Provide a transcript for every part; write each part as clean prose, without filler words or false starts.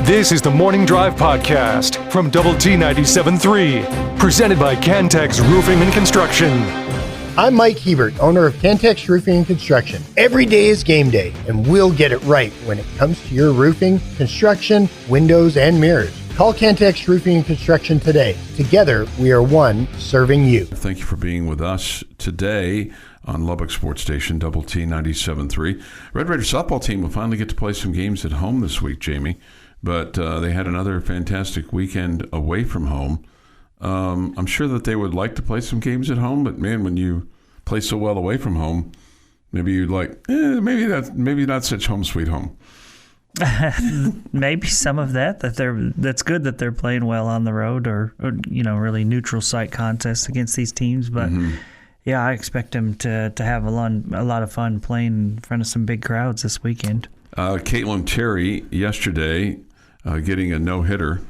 This is the Morning Drive Podcast from Double T 97.3, presented by Cantex Roofing and Construction. I'm Mike Hebert, owner of Cantex Roofing and Construction. Every day is game day, and we'll get it right when it comes to your roofing, construction, windows, and mirrors. Call Cantex Roofing and Construction today. Together, we are one serving you. Thank you for being with us today on Lubbock Sports Station, Double T 97.3. Red Raider softball team will finally get to play some games at home this week, Jamie. But they had another fantastic weekend away from home. I'm sure that they would like to play some games at home, but man, when you play so well away from home, maybe you'd like, maybe not such home sweet home. Maybe some of that's good that they're playing well on the road or really neutral site contests against these teams. But yeah, I expect them to have a lot of fun playing in front of some big crowds this weekend. Caitlin Terry yesterday getting a no-hitter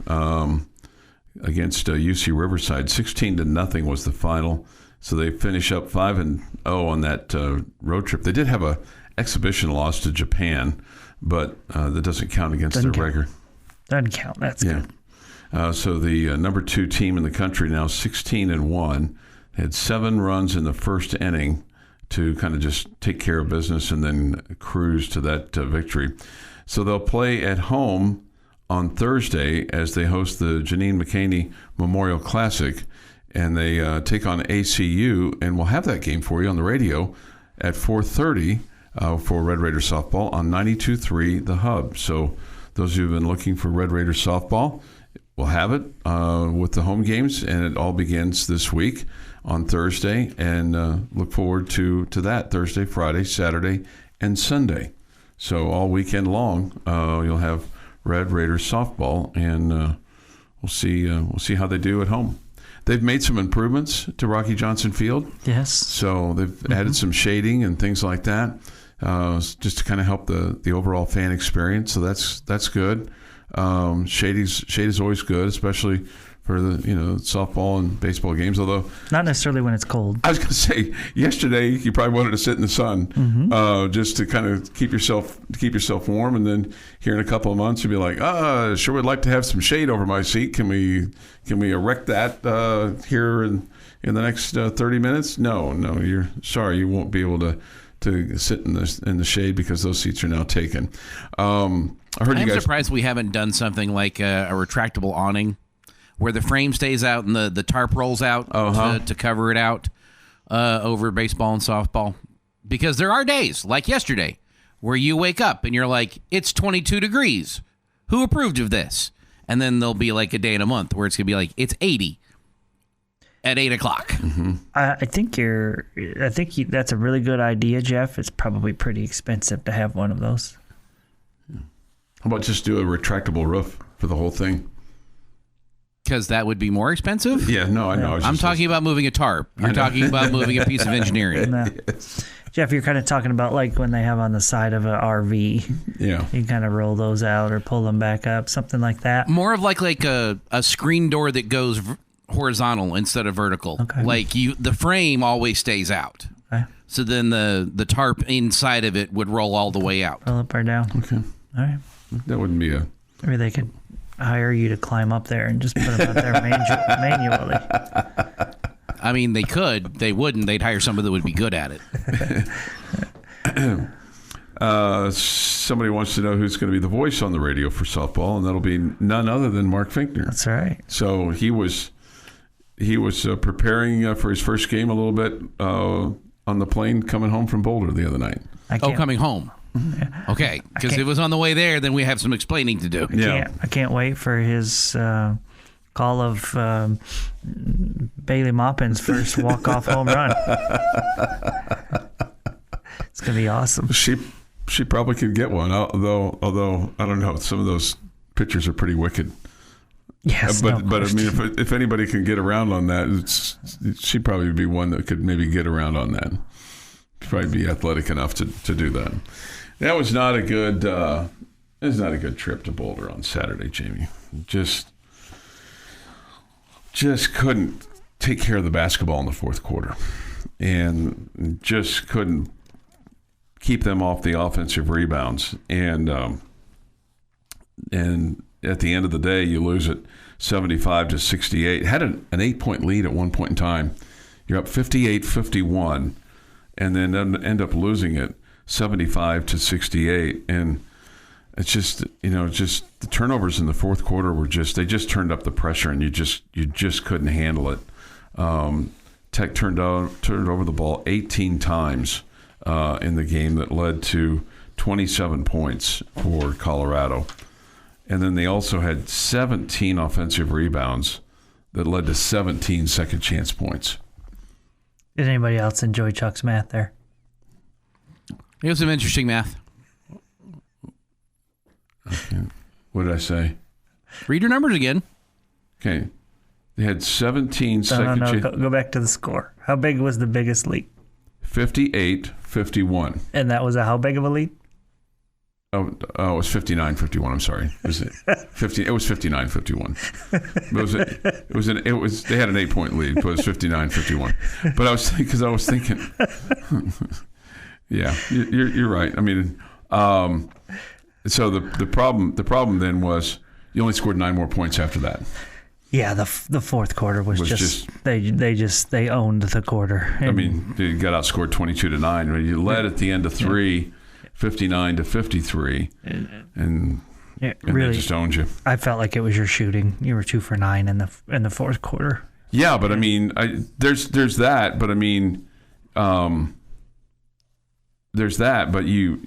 against UC Riverside. 16-0 was the final. So they finish up 5-0 on that road trip. They did have a exhibition loss to Japan, but that doesn't count against their regular. Doesn't count. That's good. So the number 2 team in the country now, 16-1, had 7 runs in the first inning to kind of just take care of business and then cruise to that victory. So they'll play at home on Thursday as they host the Janine McCaney Memorial Classic, and they take on ACU, and we'll have that game for you on the radio at 4:30 for Red Raider softball on 92.3 The Hub. So those who've been looking for Red Raider softball, we'll have it with the home games, and it all begins this week on Thursday, and look forward to that Thursday, Friday, Saturday, and Sunday. So all weekend long, you'll have Red Raiders softball, and we'll see how they do at home. They've made some improvements to Rocky Johnson Field. Yes. So they've added some shading and things like that, just to kind of help the overall fan experience. So that's good. Shade is always good, especially for the softball and baseball games. Although not necessarily when it's cold. I was going to say yesterday you probably wanted to sit in the sun just to kind of keep yourself warm, and then here in a couple of months you'll be like, sure would like to have some shade over my seat. Can we erect that here in the next 30 minutes? No, you're sorry, you won't be able to sit in the shade because those seats are now taken. I'm surprised we haven't done something like a retractable awning where the frame stays out and the tarp rolls out to cover it out over baseball and softball. Because there are days, like yesterday, where you wake up and you're like, it's 22 degrees. Who approved of this? And then there'll be like a day in a month where it's going to be like, it's 80 at 8 o'clock. Mm-hmm. I think that's a really good idea, Jeff. It's probably pretty expensive to have one of those. How about just do a retractable roof for the whole thing? Because that would be more expensive? Yeah, no, I know. I'm talking about moving a tarp. You're talking about moving a piece of engineering. Yes. Jeff, you're kind of talking about like when they have on the side of an RV. Yeah. You can kind of roll those out or pull them back up, something like that. More of like a screen door that goes horizontal instead of vertical. Okay. Like the frame always stays out. Okay. So then the tarp inside of it would roll all the way out. Roll up or down. Okay. All right. That wouldn't be a... Maybe they could hire you to climb up there and just put them out there manually. I mean, they could. They wouldn't. They'd hire somebody that would be good at it. Somebody wants to know who's going to be the voice on the radio for softball, and that'll be none other than Mark Finkner. That's right. So he was preparing for his first game a little bit on the plane coming home from Boulder the other night. Coming home. Yeah. Okay, because if it was on the way there, then we have some explaining to do. I can't wait for his call of Bailey Maupin's first walk-off home run. It's going to be awesome. She probably could get one, although I don't know. Some of those pitchers are pretty wicked. Yes, but I mean, if anybody can get around on that, she'd probably be one that could maybe get around on that. She'd probably be athletic enough to do that. That was not a good. It was not a good trip to Boulder on Saturday, Jamie. Just couldn't take care of the basketball in the fourth quarter, and just couldn't keep them off the offensive rebounds. And at the end of the day, you lose it 75-68. Had an 8-point lead at one point in time. You're up 58-51, and then end up losing it 75-68. And it's just, just the turnovers in the fourth quarter they just turned up the pressure, and you just couldn't handle it. Tech turned over the ball 18 times in the game that led to 27 points for Colorado. And then they also had 17 offensive rebounds that led to 17 second chance points. Did anybody else enjoy Chuck's math there? It was some interesting math. Okay. What did I say? Read your numbers again. Okay. They had 17 second No. chance. Go back to the score. How big was the biggest lead? 58-51. And that was how big of a lead? Oh, it was 59-51. I'm sorry. It was 59-51. They had an 8-point lead, but it was 59-51. But I was thinking, yeah, you're right. I mean, so the problem then was you only scored 9 more points after that. Yeah, the fourth quarter was just they owned the quarter. I mean, they got outscored 22-9. You led at the end of 3. 59-53, and really, they just owned you. I felt like it was your shooting. You were 2 for 9 in the fourth quarter. Yeah, but I mean, there's that. But I mean, there's that. But you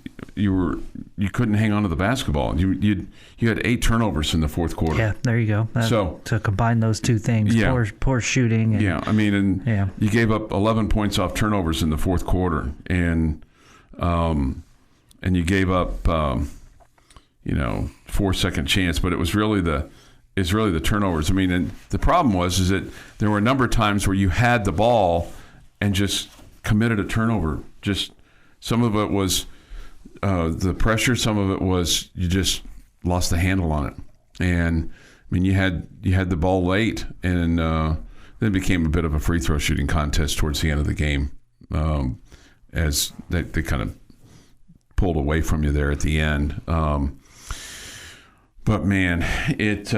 couldn't hang on to the basketball. You had 8 turnovers in the fourth quarter. Yeah, there you go. So to combine those two things, poor shooting. And, I mean, you gave up 11 points off turnovers in the fourth quarter, and you gave up, 4 second chance, but it was really the turnovers. I mean, and the problem was that there were a number of times where you had the ball and just committed a turnover. Just some of it was the pressure, some of it was you just lost the handle on it. And I mean, you had the ball late, and then it became a bit of a free throw shooting contest towards the end of the game, as they kind of pulled away from you there at the end. But man, it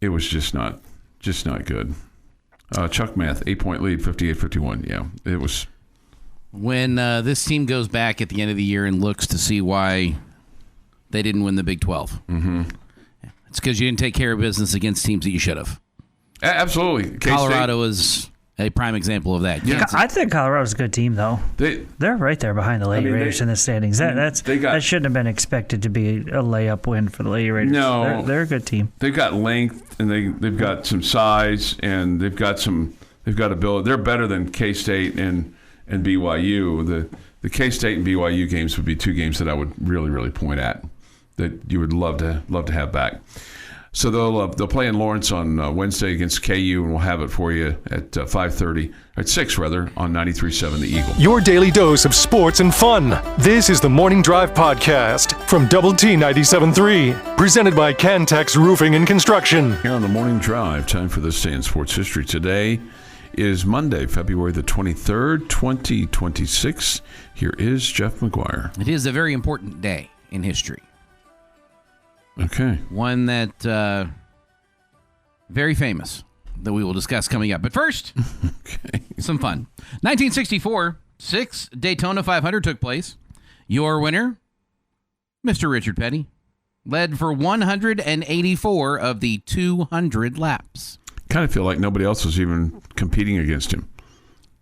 was just not good. Chuck math, 8-point lead, 58-51. Yeah, it was. When this team goes back at the end of the year and looks to see why they didn't win the Big 12, it's because you didn't take care of business against teams that you should have. Absolutely. K-State. Colorado is a prime example of that. Yeah. I think Colorado's a good team, though. They're right there behind the Lady Raiders in the standings. That shouldn't have been expected to be a layup win for the Lady Raiders. No, they're a good team. They've got length, and they've got some size, and they've got ability. They're better than K-State and BYU. The K-State and BYU games would be 2 games that I would really, really point at that you would love to have back. So they'll play in Lawrence on Wednesday against KU, and we'll have it for you at 5:30, at 6 rather, on 93.7 The Eagle. Your daily dose of sports and fun. This is the Morning Drive Podcast from Double T 97.3, presented by Cantex Roofing and Construction. Here on the Morning Drive, time for this day in sports history. Today is Monday, February the 23rd, 2026. Here is Jeff McGuire. It is a very important day in history. Okay. One that very famous that we will discuss coming up. But first, some fun. 1964, 6 Daytona 500 took place. Your winner, Mr. Richard Petty, led for 184 of the 200 laps. Kind of feel like nobody else was even competing against him.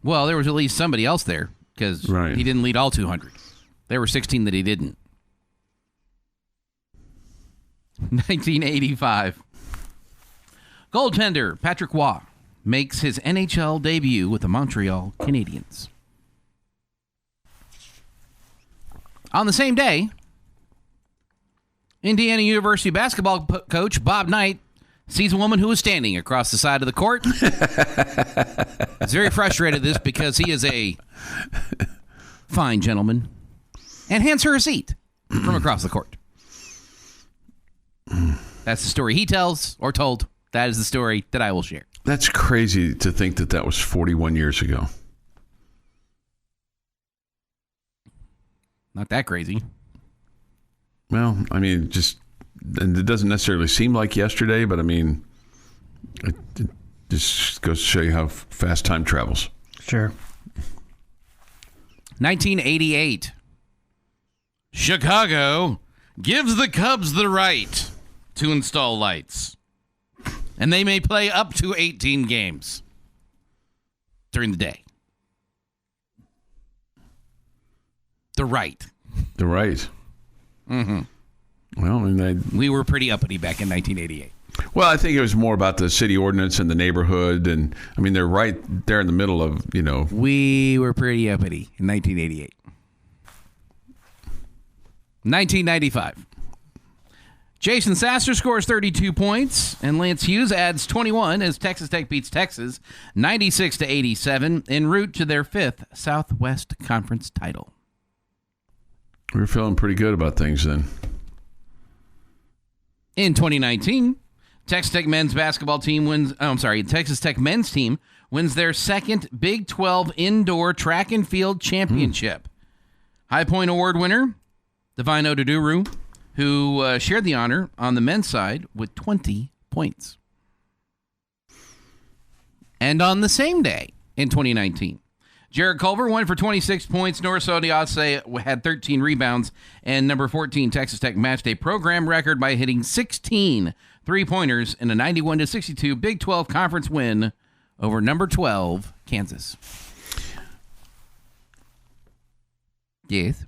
Well, there was at least somebody else there because he didn't lead all 200. There were 16 that he didn't. 1985. Goaltender Patrick Waugh makes his NHL debut with the Montreal Canadiens. On the same day, Indiana University basketball coach Bob Knight sees a woman who is standing across the side of the court. He's very frustrated at this because he is a fine gentleman and hands her a seat from across the court. That's the story he tells or told. That is the story that I will share. That's crazy to think that was 41 years ago. Not that crazy. Well, I mean, just and it doesn't necessarily seem like yesterday, but I mean, it just goes to show you how fast time travels. Sure. 1988. Chicago gives the Cubs the right to install lights, and they may play up to 18 games during the day. The right. The right. Mm-hmm. Well, I mean, we were pretty uppity back in 1988. Well, I think it was more about the city ordinance and the neighborhood, and I mean, they're right there in the middle of, you know. We were pretty uppity in 1988. 1995. Jason Sasser scores 32 points, and Lance Hughes adds 21 as Texas Tech beats Texas 96-87 en route to their 5th Southwest Conference title. We were feeling pretty good about things then. In 2019, Texas Tech men's basketball team Texas Tech men's team wins their 2nd Big 12 indoor track and field championship. High Point Award winner Divine Oduduru, who shared the honor on the men's side with 20 points. And on the same day in 2019, Jared Culver went for 26 points. Norris Odiase had 13 rebounds. And number 14, Texas Tech matched a program record by hitting 16 three-pointers in a 91-62 Big 12 conference win over number 12, Kansas. Yes.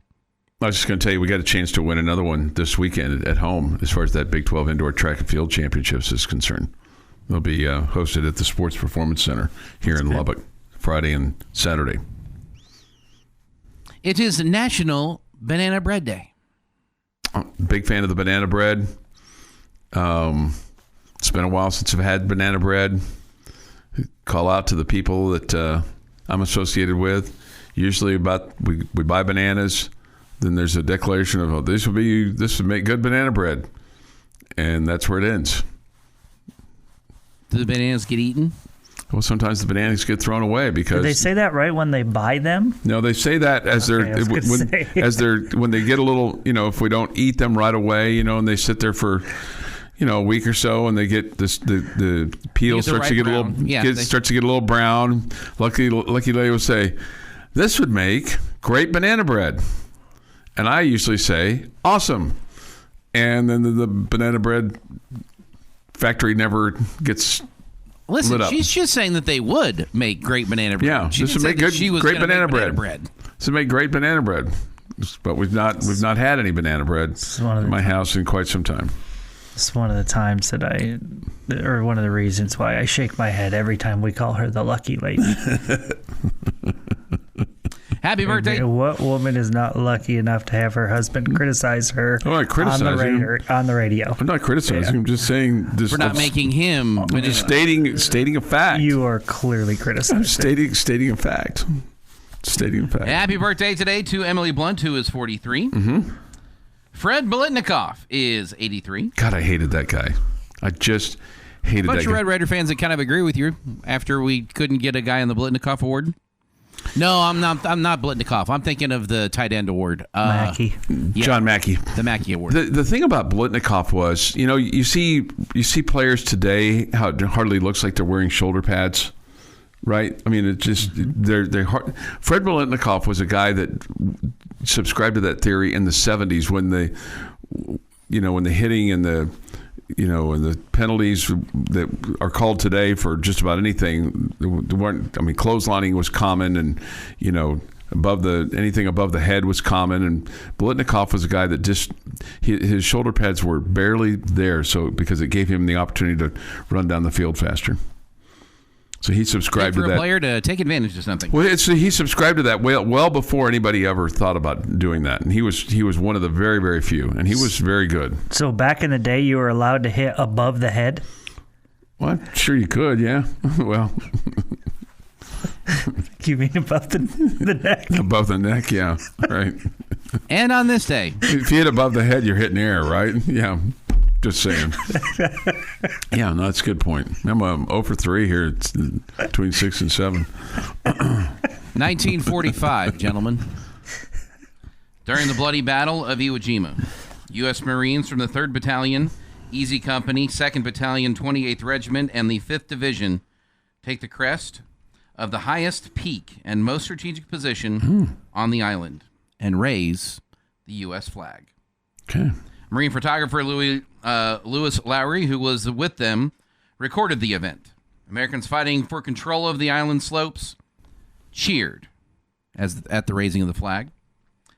I was just going to tell you, we got a chance to win another one this weekend at home as far as that Big 12 Indoor Track and Field Championships is concerned. They'll be hosted at the Sports Performance Center here in Lubbock, Friday and Saturday. It is National Banana Bread Day. Big fan of the banana bread. It's been a while since I've had banana bread. Call out to the people that I'm associated with. Usually we buy bananas. Then there's a declaration of, this would make good banana bread. And that's where it ends. Do the bananas get eaten? Well, sometimes the bananas get thrown away because... Did they say that right when they buy them? No, they say that as when they get a little, if we don't eat them right away, and they sit there for, a week or so, and they get this, the peel starts to get brown. Starts to get a little brown. Lucky Lady will say, this would make great banana bread. And I usually say, awesome. And then the banana bread factory never gets lit up. She's just saying that they would make great banana bread. Yeah, this would make great banana bread. This would make great banana bread. But we've not had any banana bread in my house in quite some time. It's one of the times one of the reasons why I shake my head every time we call her the lucky lady. Happy birthday. What woman is not lucky enough to have her husband criticize her on the radio? I'm not criticizing. Yeah. I'm just saying this. We're not making him. I'm just stating a fact. You are clearly criticizing. I'm stating a fact. Stating a fact. Happy birthday today to Emily Blunt, who is 43. Mm-hmm. Fred Biletnikoff is 83. God, I hated that guy. I just hated that guy. A bunch of Red Raider fans that kind of agree with you after we couldn't get a guy on the Biletnikoff Award. No, I'm not Biletnikoff. I'm thinking of the tight end award. Mackey. John Mackey. The Mackey Award. The thing about Biletnikoff was, you see players today how it hardly looks like they're wearing shoulder pads, right? I mean, it just they're hard. Fred Biletnikoff was a guy that subscribed to that theory in the 70s when the hitting and the and the penalties that are called today for just about anything weren't. I mean, clotheslining was common, and anything above the head was common. And Biletnikoff was a guy that just his shoulder pads were barely there, so because it gave him the opportunity to run down the field faster. So he subscribed to that. For a player to take advantage of something. Well, he subscribed to that well before anybody ever thought about doing that, and he was one of the very, very few, and he was very good. So back in the day, you were allowed to hit above the head? Well, sure you could, yeah. Well, you mean above the neck? Above the neck, yeah, right. And on this day, if you hit above the head, you're hitting air, right? Yeah. Just saying. Yeah, no, that's a good point. I'm 0 for 3 here. It's between 6 and 7. 1945, gentlemen. During the bloody Battle of Iwo Jima, U.S. Marines from the 3rd Battalion, Easy Company, 2nd Battalion, 28th Regiment, and the 5th Division take the crest of the highest peak and most strategic position on the island and raise the U.S. flag. Okay. Marine photographer Louis Lowry, who was with them, recorded the event. Americans fighting for control of the island slopes cheered at the raising of the flag.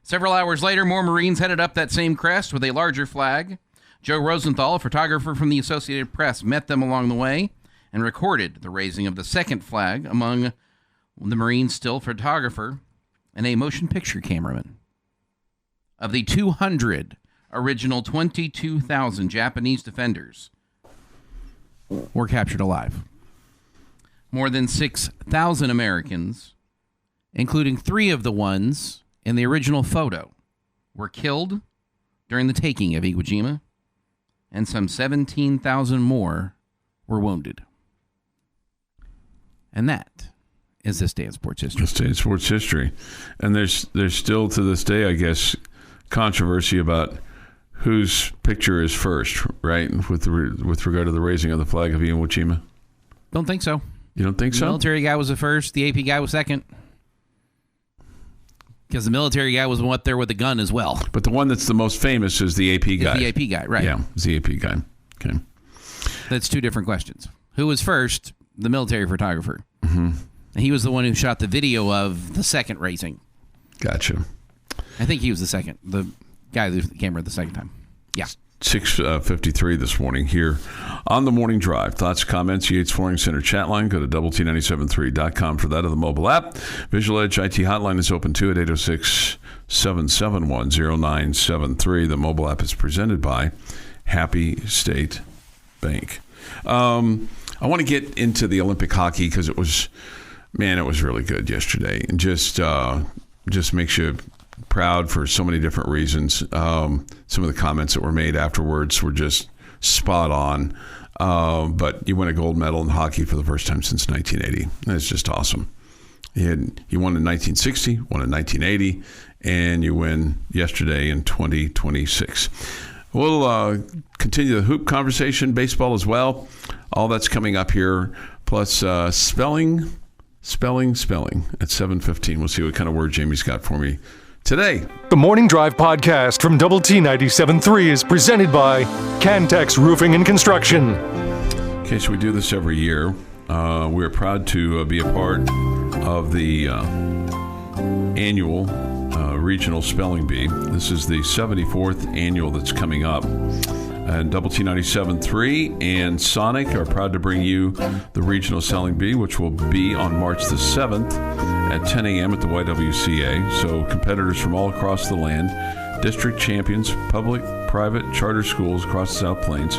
Several hours later, more Marines headed up that same crest with a larger flag. Joe Rosenthal, a photographer from the Associated Press, met them along the way and recorded the raising of the second flag among the Marine still photographer and a motion picture cameraman. Of the 200 original 22,000 Japanese defenders were captured alive. More than 6,000 Americans, including 3 of the ones in the original photo, were killed during the taking of Iwo Jima, and some 17,000 more were wounded. And that is this day in sports history. This day in sports history. And there's still to this day, I guess, controversy about whose picture is first, right? With regard to the raising of the flag of Iwo Jima. Don't think so. You don't think so? The military guy was the first. The AP guy was second. Because the military guy was up there with the gun as well. But the one that's the most famous is the AP guy. The AP guy, right. Yeah, it's the AP guy. Okay. That's 2 different questions. Who was first? The military photographer. Mm-hmm. And he was the one who shot the video of the second raising. Gotcha. I think he was the second. The guy who used the camera the second time. Yeah. 6:53 this morning here on the Morning Drive. Thoughts, comments, Yates Flooring Center chat line. Go to WT973.com for that, or the mobile app. Visual Edge IT hotline is open too at 806-771-0973. The mobile app is presented by Happy State Bank. I want to get into the Olympic hockey because it was really good yesterday, and just makes you proud for so many different reasons. Some of the comments that were made afterwards were just spot on. But you win a gold medal in hockey for the first time since 1980. That's just awesome. You won in 1960, won in 1980, and you win yesterday in 2026. We'll continue the hoop conversation, baseball as well. All that's coming up here, plus spelling at 7:15. We'll see what kind of word Jamie's got for me today. The Morning Drive podcast from Double T 97.3 is presented by Cantex Roofing and Construction. Okay, so we do this every year. We're proud to be a part of the annual regional spelling bee. This is the 74th annual that's coming up. And Double T 97.3 and Sonic are proud to bring you the regional spelling bee, which will be on March the 7th at 10 a.m. at the YWCA. So competitors from all across the land, district champions, public, private, charter schools across the South Plains,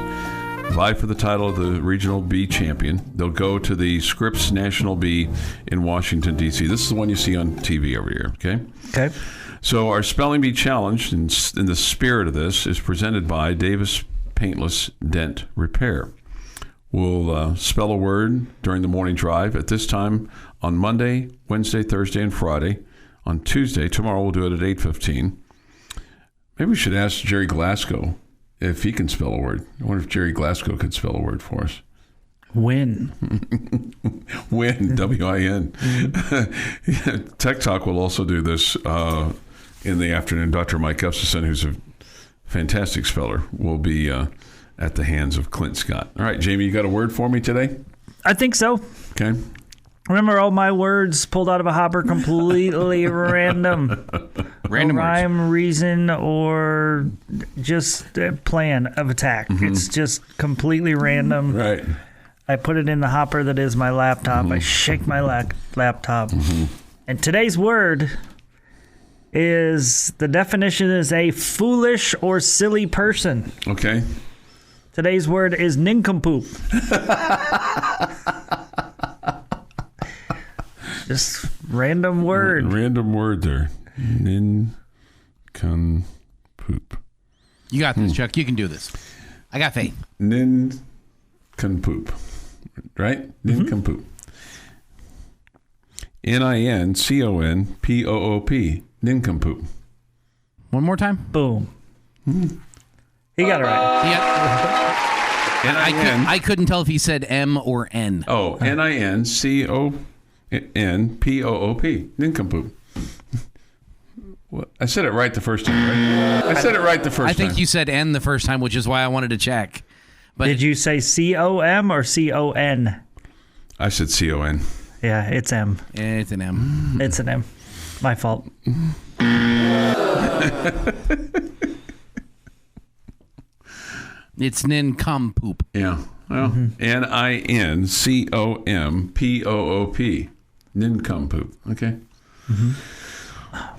vie for the title of the regional bee champion. They'll go to the Scripps National Bee in Washington, D.C. This is the one you see on TV every year, okay? Okay. So our Spelling Bee Challenge, in the spirit of this, is presented by Davis Paintless Dent Repair. We'll spell a word during the morning drive at this time on Monday, Wednesday, Thursday, and Friday. On Tuesday, tomorrow we'll do it at 8:15. Maybe we should ask Jerry Glasgow if he can spell a word. I wonder if Jerry Glasgow could spell a word for us. Win. Win, W-I-N. Tech Talk will also do this in the afternoon. Dr. Mike Gustafson, who's a fantastic speller, will be at the hands of Clint Scott. All right, Jamie, you got a word for me today? I think so. Okay. Remember all my words pulled out of a hopper, completely random. Random no words. rhyme, reason, or just a plan of attack. Mm-hmm. It's just completely random. Right. I put it in the hopper that is my laptop. I shake my laptop. And today's word is, the definition is a foolish or silly person. Okay. Today's word is nincompoop. Just random word. Random word there. Nincompoop. You got this, Chuck. You can do this. I got faith. Nincompoop. Right? Nincompoop. Ninconpoop. Nincompoop. One more time. Boom. He got it right. Yeah. I couldn't tell if he said M or N. Oh, Nincompooop. Nincompoop. I said it right the first time, right? I said it right the first time. I think you said N the first time, which is why I wanted to check. But Did you say C-O-M or C-O-N? I said C-O-N. Yeah, it's M. It's an M. It's an M. My fault. It's Nincompoop. Yeah. Well, Nincompoop. Nincompoop. Okay.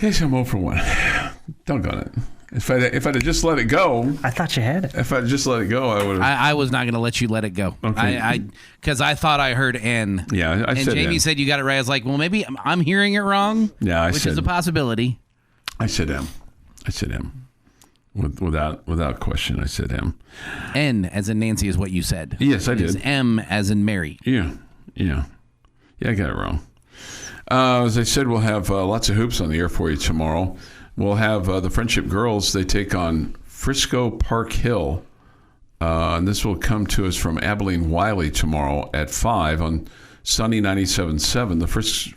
Yes, I'm 0 for 1. Doggone it. If I'd have just let it go. I thought you had it. If I'd just let it go, I would have. I was not going to let you let it go. Okay. Because I thought I heard N. Yeah, I and said Jamie M. said you got it right. I was like, well, maybe I'm hearing it wrong. Yeah, which is a possibility. I said M. Without question, I said M. N as in Nancy is what you said. Yes, I It is did. M as in Mary. Yeah, I got it wrong. As I said, we'll have lots of hoops on the air for you tomorrow. We'll have the Friendship Girls. They take on Frisco Park Hill. And this will come to us from Abilene Wiley tomorrow at 5 on Sunny 97.7. The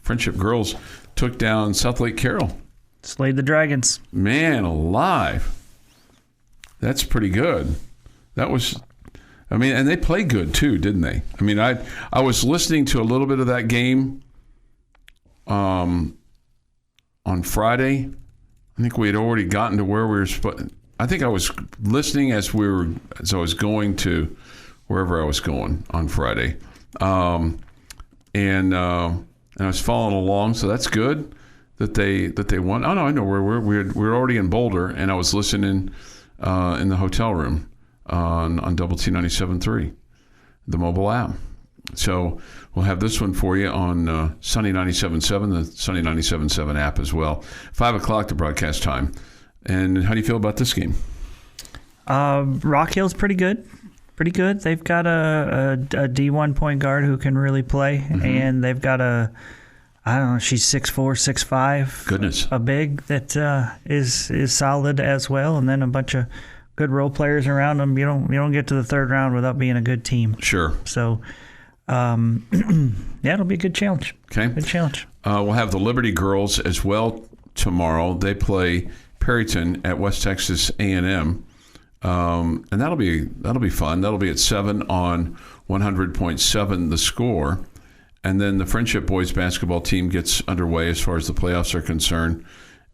Friendship Girls took down South Lake Carroll. Slayed the Dragons. Man alive. That's pretty good. And they played good too, didn't they? I mean, I was listening to a little bit of that game on Friday. I think we had already gotten to where we were I think I was listening as I was going to wherever I was going on Friday. And I was following along, so that's good that they won. Oh no, I know we're already in Boulder, and I was listening in the hotel room on Double T 97.3, the mobile app. So we'll have this one for you on Sunny 97.7, the Sunny 97.7 app as well. 5 o'clock the broadcast time. And how do you feel about this game? Rock Hill's pretty good. Pretty good. They've got a D1 point guard who can really play, and they've got she's 6'4", 6'5". Goodness. A big that is solid as well, and then a bunch of good role players around them. You don't get to the third round without being a good team. Sure. So, it'll be a good challenge. Okay. Good challenge. We'll have the Liberty Girls as well tomorrow. They play Perryton at West Texas A&M. And that'll be fun. That'll be at 7 on 100.7 The Score. And then the Friendship Boys basketball team gets underway as far as the playoffs are concerned,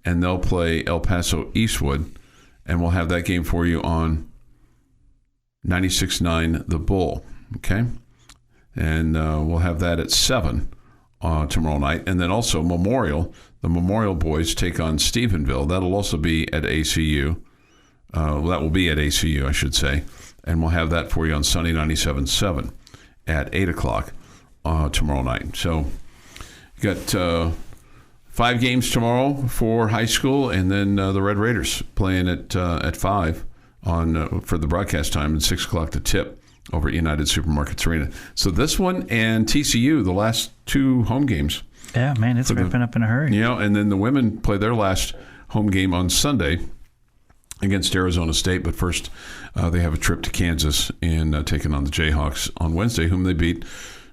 and they'll play El Paso Eastwood, and we'll have that game for you on 96.9 The Bull. Okay? And we'll have that at 7 tomorrow night. And then also the Memorial Boys take on Stephenville. That'll also be at ACU. That will be at ACU, I should say. And we'll have that for you on Sunny 97.7 at 8 o'clock tomorrow night. So you got 5 games tomorrow for high school, and then the Red Raiders playing at 5 on for the broadcast time, and 6 o'clock the tip over at United Supermarkets Arena. So this one and TCU, the last 2 home games. Yeah, man, it's wrapping up in a hurry. And then the women play their last home game on Sunday against Arizona State. But first, they have a trip to Kansas and taking on the Jayhawks on Wednesday, whom they beat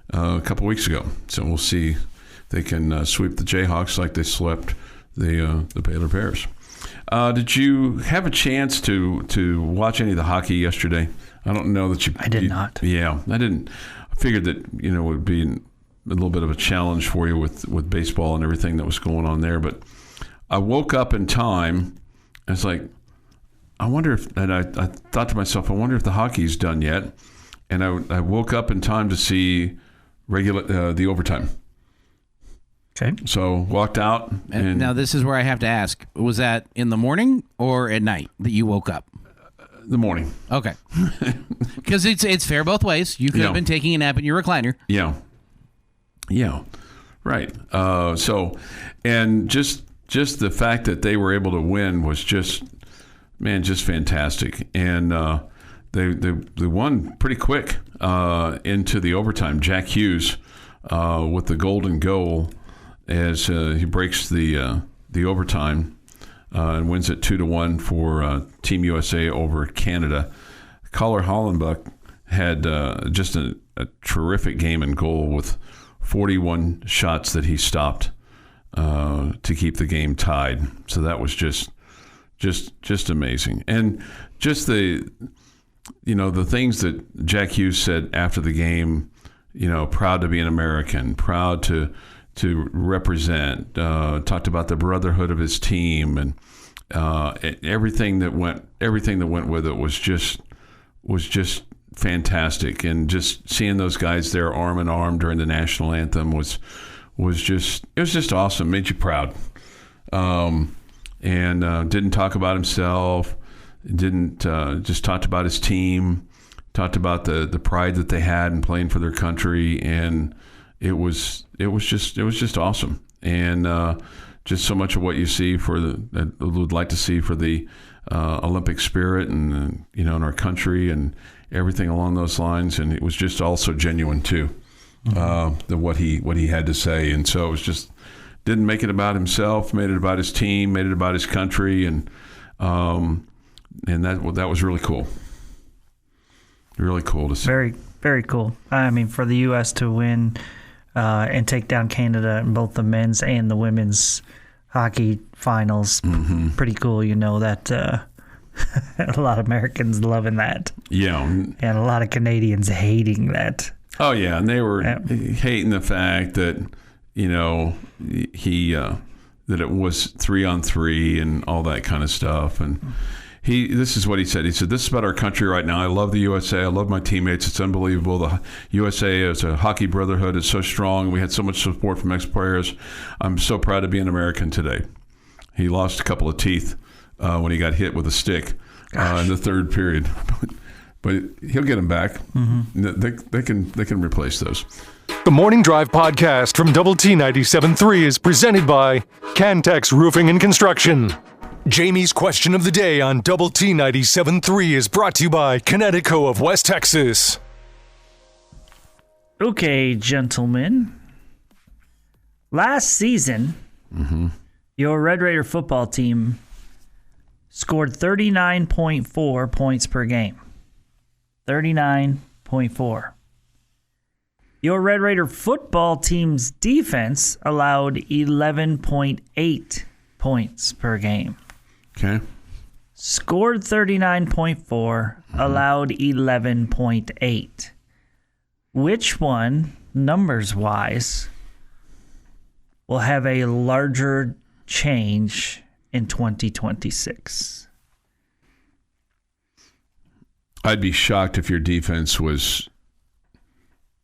a couple weeks ago. So we'll see if they can sweep the Jayhawks like they swept the Baylor Bears. Did you have a chance to watch any of the hockey yesterday? I don't know that you... I did not. Yeah, I didn't. I figured that, it would be a little bit of a challenge for you with baseball and everything that was going on there. But I woke up in time. And it's like, I wonder if... And I thought to myself, I wonder if the hockey's done yet. And I woke up in time to see the overtime. Okay. So walked out. And now this is where I have to ask: was that in the morning or at night that you woke up? The morning. Okay. Because it's fair both ways. You could have been taking a nap in your recliner. Yeah. Right. So, and just the fact that they were able to win was just fantastic. And they won pretty quick into the overtime. Jack Hughes with the golden goal as he breaks the overtime and wins it 2-1 for Team USA over Canada. Caller Hollenbuck had just a terrific game in goal with 41 shots that he stopped to keep the game tied. So that was just amazing. And just the things that Jack Hughes said after the game, proud to be an American, proud to represent, talked about the brotherhood of his team, and everything that went with it was just fantastic. And just seeing those guys there arm in arm during the national anthem was just awesome. Made you proud. And didn't talk about himself. Didn't just talked about his team. Talked about the pride that they had in playing for their country, and it was just awesome. And just so much of what you see that would like to see for the Olympic spirit and in our country and everything along those lines. And it was just also genuine too, what he had to say. And so it was just didn't make it about himself, made it about his team, made it about his country, and that was really cool. Really cool to see. Very, very cool. I mean, for the U.S. to win and take down Canada in both the men's and the women's hockey finals, pretty cool. That a lot of Americans loving that. Yeah. And a lot of Canadians hating that. Oh, yeah. And they were hating the fact that, that it was 3-on-3 and all that kind of stuff. And this is what he said. He said, "This is about our country right now. I love the USA. I love my teammates. It's unbelievable. The USA as a hockey brotherhood is so strong. We had so much support from ex-players. I'm so proud to be an American today." He lost a couple of teeth when he got hit with a stick in the third period. But he'll get them back. They can replace those. The Morning Drive podcast from Double T 97.3 is presented by Cantex Roofing and Construction. Jamie's question of the day on Double T 97.3 is brought to you by Connecticut of West Texas. Okay, gentlemen. Last season, your Red Raider football team scored 39.4 points per game. 39.4. Your Red Raider football team's defense allowed 11.8 points per game. Okay. Scored 39.4, allowed 11.8. Which one, numbers-wise, will have a larger change in 2026? I'd be shocked if your defense was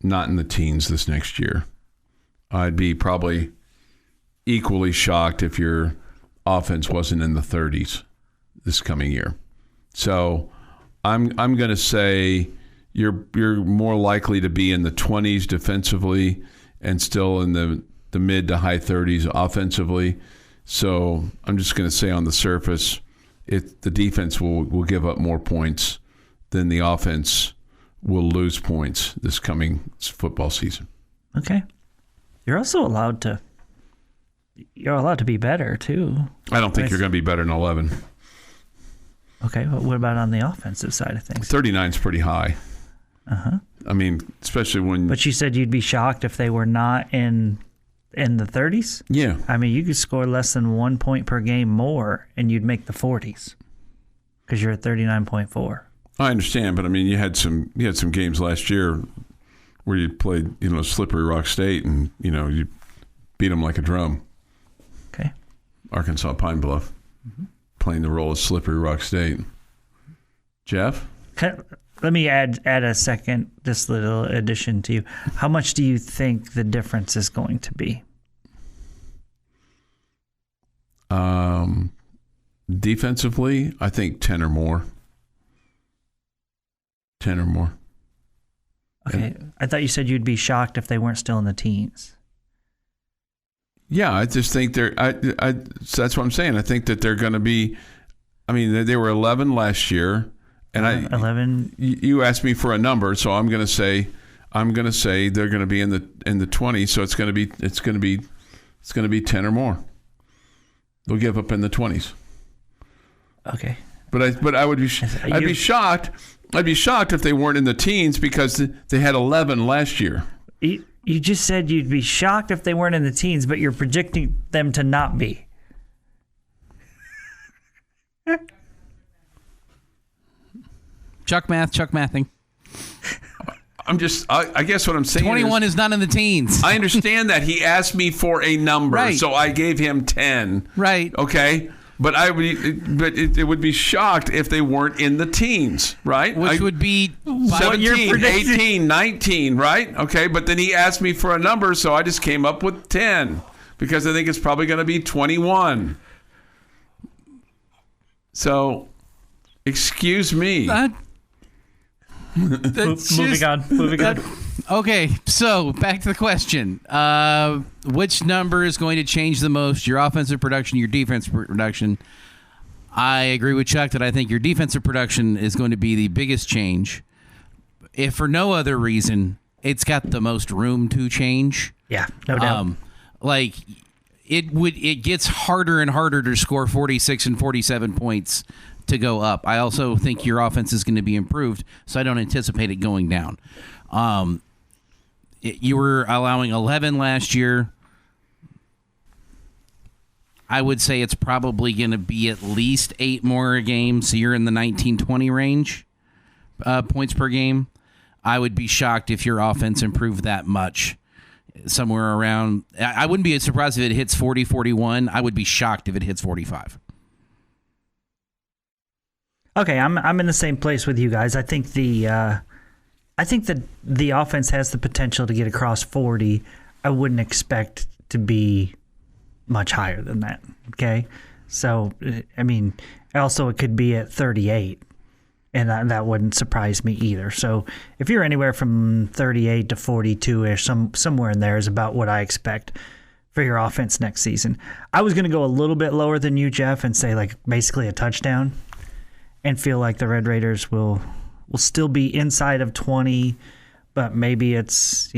not in the teens this next year. I'd be probably equally shocked if your offense wasn't in the 30s this coming year. So I'm going to say you're more likely to be in the 20s defensively and still in the mid to high 30s offensively. So I'm just going to say on the surface, the defense will give up more points than the offense will lose points this coming football season. Okay. You're also allowed to be better, too. I don't think you're going to be better than 11. Okay, but what about on the offensive side of things? 39 is pretty high. I mean, especially when... But you said you'd be shocked if they were not in the 30s? Yeah. I mean, you could score less than 1 point per game more, and you'd make the 40s because you're at 39.4. I understand, but I mean, you had some games last year where you played, Slippery Rock State, and you beat them like a drum. Okay. Arkansas Pine Bluff, playing the role of Slippery Rock State. Jeff, let me add a second, this little addition to you. How much do you think the difference is going to be? Defensively, I think 10 or more. 10 or more. Okay. I thought you said you'd be shocked if they weren't still in the teens. Yeah, I just think so that's what I'm saying. I think that they're going to be, I mean, they were 11 last year, and 11. You asked me for a number, so I'm going to say they're going to be in the 20s, so it's going to be 10 or more. They'll give up in the 20s. Okay. But I would be I'd be shocked. I'd be shocked if they weren't in the teens because they had 11 last year. You just said you'd be shocked if they weren't in the teens, but you're projecting them to not be. Chuck mathing. I guess what I'm saying 21 is not in the teens. I understand that. He asked me for a number, right. So I gave him 10. Right. Okay? But it would be shocked if they weren't in the teens, right? Which would be 17, 18, 19, right? Okay, but then he asked me for a number, so I just came up with 10 because I think it's probably going to be 21. So, excuse me. Moving on. Okay, so back to the question. Which number is going to change the most, your offensive production, your defensive production? I agree with Chuck that I think your defensive production is going to be the biggest change. If for no other reason, it's got the most room to change. Yeah, no doubt. It gets harder and harder to score 46 and 47 points to go up. I also think your offense is going to be improved, so I don't anticipate it going down. You were allowing 11 last year. I would say it's probably going to be at least 8 more a game, so you're in the 19-20 range points per game. I would be shocked if your offense improved that much. Somewhere around, I wouldn't be surprised if it hits 40, 41. I would be shocked if it hits 45. Okay, I'm in the same place with you guys. I think the offense has the potential to get across 40. I wouldn't expect to be much higher than that. Okay, so I mean, also it could be at 38, and that wouldn't surprise me either. So if you're anywhere from 38 to 42ish, somewhere in there is about what I expect for your offense next season. I was going to go a little bit lower than you, Jeff, and say like basically a touchdown. And feel like the Red Raiders will still be inside of 20, but maybe it's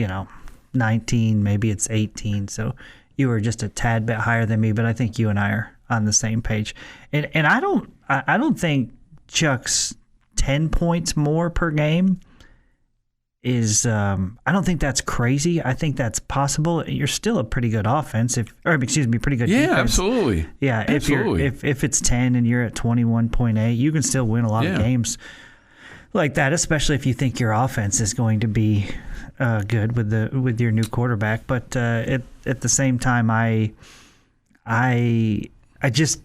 19, maybe it's 18. So you were just a tad bit higher than me, but I think you and I are on the same page. And I don't think Chuck's 10 points more per game is I don't think that's crazy. I think that's possible. You're still a pretty good offense pretty good defense. Yeah, absolutely. Yeah, absolutely. if it's 10 and you're at 21.8, you can still win a lot of games like that, especially if you think your offense is going to be good with your new quarterback. But at the same time, I just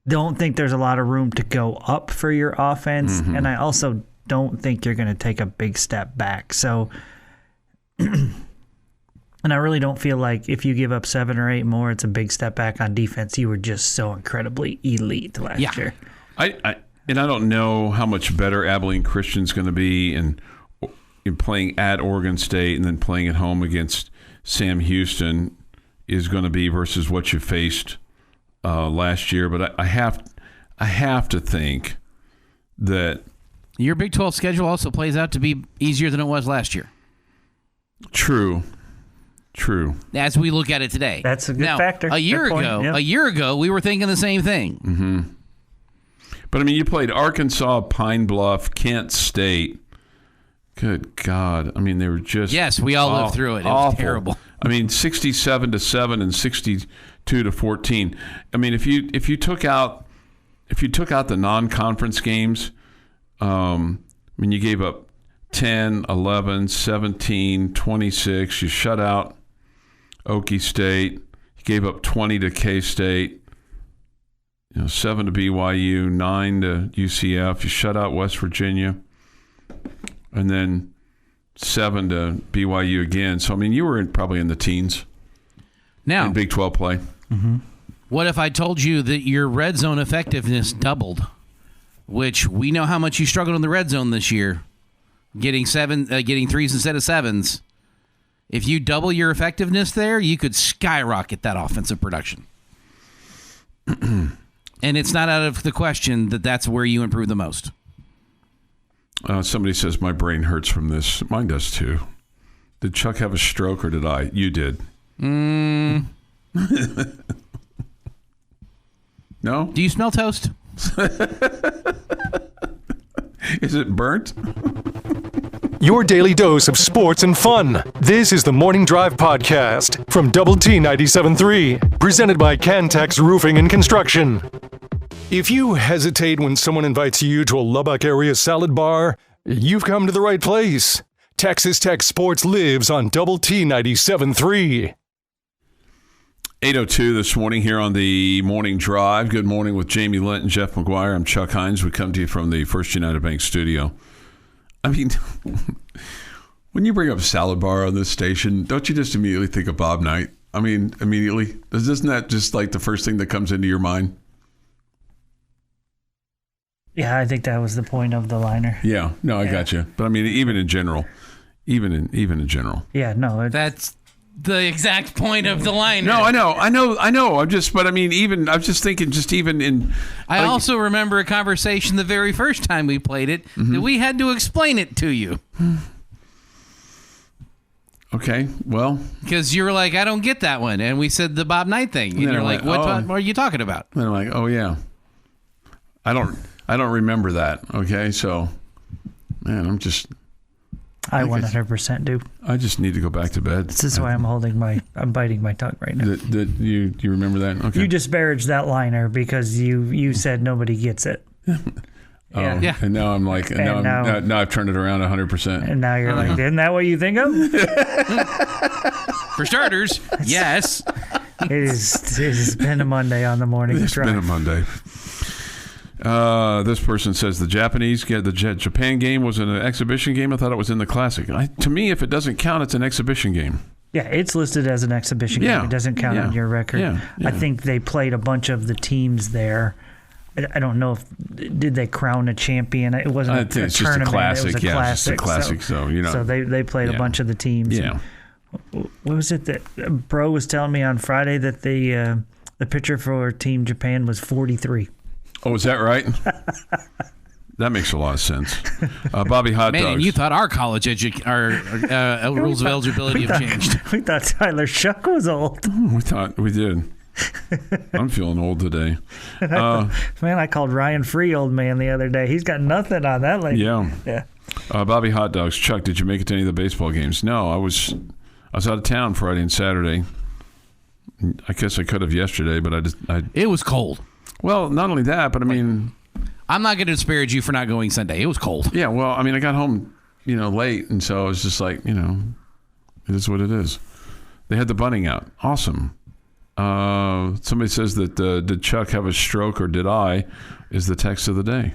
don't think there's a lot of room to go up for your offense, and I also don't think you're going to take a big step back. So, and I really don't feel like if you give up 7 or 8 more, it's a big step back on defense. You were just so incredibly elite last year. I don't know how much better Abilene Christian's going to be in playing at Oregon State and then playing at home against Sam Houston is going to be versus what you faced last year. But I have to think that your Big 12 schedule also plays out to be easier than it was last year. True. As we look at it today. That's a good factor. A year ago, we were thinking the same thing. Mm-hmm. But, I mean, you played Arkansas, Pine Bluff, Kent State. Good God. I mean, they were just Yes, we all lived through it. It was terrible. I mean, 67-7 and 62-14. I mean, if you took out the non-conference games, I mean, you gave up 10, 11, 17, 26. You shut out Okie State. You gave up 20 to K-State. 7 to BYU, 9 to UCF. You shut out West Virginia. And then 7 to BYU again. So, I mean, you were probably in the teens now in Big 12 play. Mm-hmm. What if I told you that your red zone effectiveness doubled? Which we know how much you struggled in the red zone this year, getting 3s instead of 7s. If you double your effectiveness there, you could skyrocket that offensive production. And it's not out of the question that that's where you improve the most. Somebody says, my brain hurts from this. Mine does too. Did Chuck have a stroke or did I? You did. No? No? Do you smell toast? Is it burnt? Your daily dose of sports and fun. This is the Morning Drive Podcast from Double T 97.3, presented by Cantex Roofing and Construction. If you hesitate when someone invites you to a Lubbock area salad bar, you've come to the right place. Texas Tech Sports lives on Double T 97.3. 8:02 this morning here on the Morning Drive. Good morning with Jamie Lent and Jeff McGuire. I'm Chuck Heinz. We come to you from the First United Bank studio. I mean, when you bring up salad bar on this station, don't you just immediately think of Bob Knight? I mean, immediately. Isn't that just like the first thing that comes into your mind? Yeah, I think that was the point of the liner. Yeah, no, I got you. But I mean, even in general. Yeah, no, That's the exact point of the line. No, I know. I was just thinking, just even in. I also remember a conversation the very first time we played it that we had to explain it to you. Okay, well, because you were like, I don't get that one, and we said the Bob Knight thing, and you're like, what are you talking about? And I'm like, oh yeah, I don't remember that. Okay, so man, I 100% do. I just need to go back to bed. This is why I'm biting my tongue right now. You remember that? Okay. You disparaged that liner because you said nobody gets it. Yeah. And now I'm like, now I've turned it around 100%. And now you're like, isn't that what you think of? For starters, yes. It has been a Monday on the Morning Drive. It's been a Monday. This person says the Japan game was an exhibition game. I thought it was in the Classic. To me, if it doesn't count, it's an exhibition game. Yeah, it's listed as an exhibition game. It doesn't count on your record. Yeah. I think they played a bunch of the teams there. I don't know did they crown a champion? It wasn't a tournament. Just a classic. It was a classic. Just a classic. So they played a bunch of the teams. Yeah. What was it that Bro was telling me on Friday that the pitcher for Team Japan was 43. Oh, is that right? That makes a lot of sense. Bobby Hot Dogs. Man, and you thought our college rules of eligibility have changed. We thought Tyler Shuck was old. We did. I'm feeling old today. Man, I called Ryan Free old man the other day. He's got nothing on that lately. Yeah. Bobby Hot Dogs. Chuck, did you make it to any of the baseball games? No, I was out of town Friday and Saturday. I guess I could have yesterday, but It was cold. Well, not only that, but I mean, I'm not going to disparage you for not going Sunday. It was cold. Yeah, well, I mean, I got home, late, and so I was just like, it is what it is. They had the bunting out. Awesome. Somebody says that did Chuck have a stroke or did I? Is the text of the day.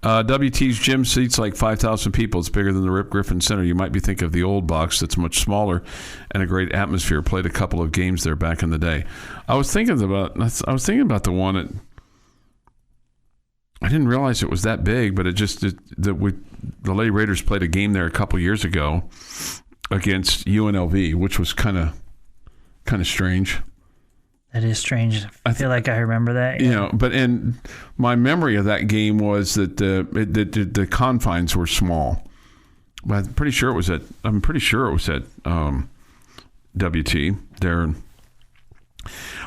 WT's gym seats like 5,000 people. It's bigger than the Rip Griffin Center. You might be thinking of the old box that's much smaller and a great atmosphere. Played a couple of games there back in the day. I was thinking about the one at. I didn't realize it was that big, but the Lady Raiders played a game there a couple years ago against UNLV, which was kind of strange. That is strange. I feel like I remember that. But my memory of that game was that the confines were small. But I'm pretty sure it was at WT there.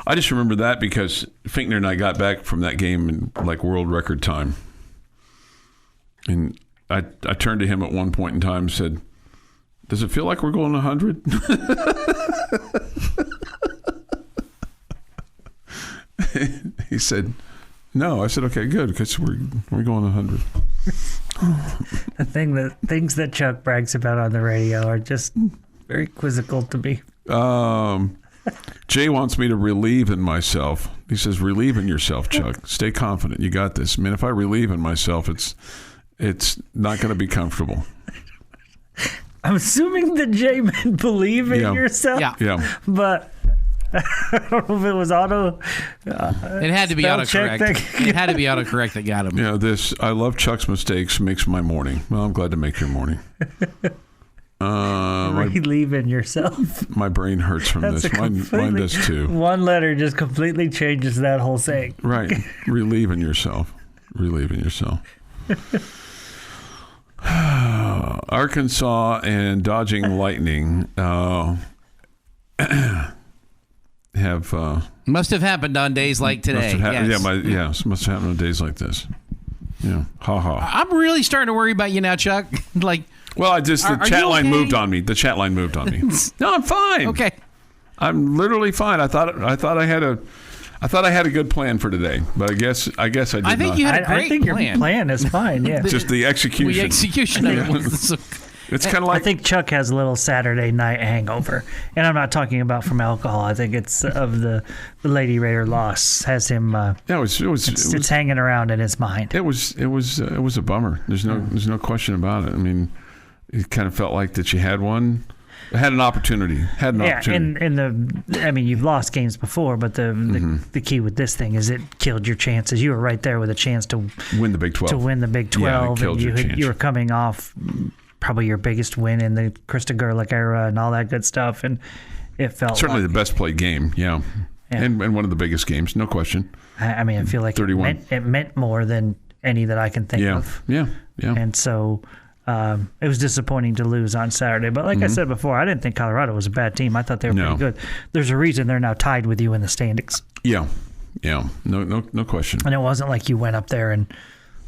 I just remember that because Finkner and I got back from that game in like world record time. And I turned to him at one point in time and said, "Does it feel like we're going 100?" He said, "No." I said, "Okay, good, because we're going 100." Things that Chuck brags about on the radio are just very quizzical to me. Jay wants me to relieve in myself. He says, "Relieve in yourself, Chuck. Stay confident. You got this." Man, if I relieve in myself, it's not going to be comfortable. I'm assuming that Jay meant believe in yourself. Yeah. But I don't know if it was auto. It had to be autocorrect. It had to be autocorrect that got him. Yeah, I love Chuck's mistakes makes my morning. Well, I'm glad to make your morning. Relieve in yourself. My brain hurts from this. Mine does too. One letter just completely changes that whole saying. Right. Relieve in yourself. Relieve in yourself. Arkansas and dodging lightning. Must have happened on days like today. Yes. Must have happened on days like this. Yeah, ha ha. I'm really starting to worry about you now, Chuck. The chat line moved on me. The chat line moved on me. No, I'm fine. Okay, I'm literally fine. I thought I had a good plan for today, but I guess I did not. I think you had a great I think plan. your plan is fine. Yeah. Just the execution. The execution of it. It's kind of like I think Chuck has a little Saturday night hangover, and I'm not talking about from alcohol. I think it's of the Lady Raider loss has him. It's hanging around in his mind. It was a bummer. There's no question about it. I mean, it kind of felt like that you had an opportunity. You've lost games before, but the key with this thing is it killed your chances. You were right there with a chance to win the Big 12. Yeah, it killed your chance. You were coming off probably your biggest win in the Krista Gerlich era and all that good stuff, and it felt certainly the best played game, yeah. And one of the biggest games, no question. I mean, I feel like 31. It meant more than any that I can think of. Yeah. And so it was disappointing to lose on Saturday, but like I said before, I didn't think Colorado was a bad team. I thought they were pretty good. There's a reason they're now tied with you in the standings. Yeah, no question. And it wasn't like you went up there and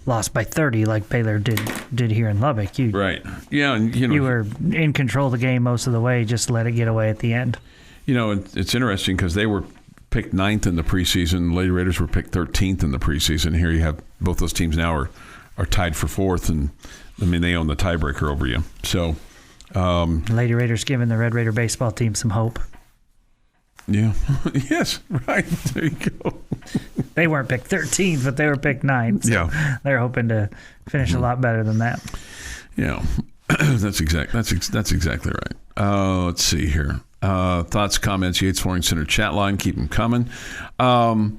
lost by 30 like Baylor did here in Lubbock. Right. Yeah, and you were in control of the game most of the way, just let it get away at the end. It's interesting because they were picked 9th in the preseason. Lady Raiders were picked 13th in the preseason. Here you have both those teams now are tied for 4th, and I mean they own the tiebreaker over you. So Lady Raiders giving the Red Raider baseball team some hope. Yeah. Yes. Right. There you go. They weren't picked 13th, but they were picked 9th. So they're hoping to finish a lot better than that. Yeah. That's exactly right. Let's see here. Thoughts, comments, Yates Flooring Center chat line. Keep them coming. All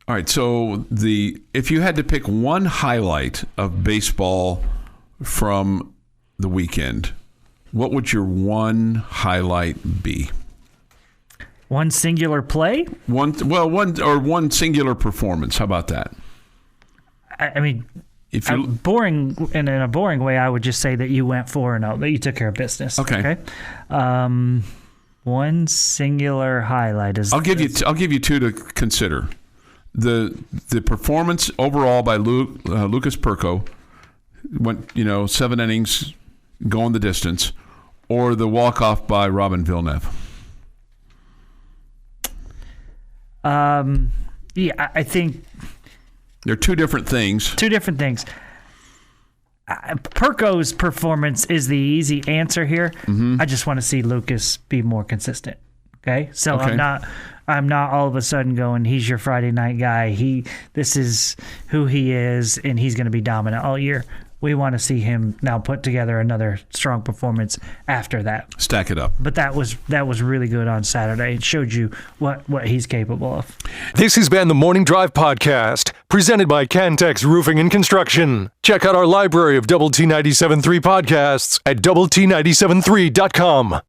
right. So if you had to pick one highlight of baseball from the weekend, what would your one highlight be? One singular play? One singular performance. How about that? I mean, if you're boring in a boring way, I would just say that you went 4-0, that you took care of business. Okay. One singular highlight is. I'll give you two to consider. The performance overall by Lucas Perko went 7 innings, going the distance, or the walk-off by Robin Villeneuve. I think they're two different things. Perko's performance is the easy answer here. I just want to see Lucas be more consistent. Okay, so I'm not all of a sudden going, he's your Friday night guy. This is who he is, and he's going to be dominant all year. We want to see him now put together another strong performance after that. Stack it up. But that was really good on Saturday. It showed you what he's capable of. This has been the Morning Drive Podcast, presented by Cantex Roofing and Construction. Check out our library of Double T 97.3 podcasts at doublet97.3.com.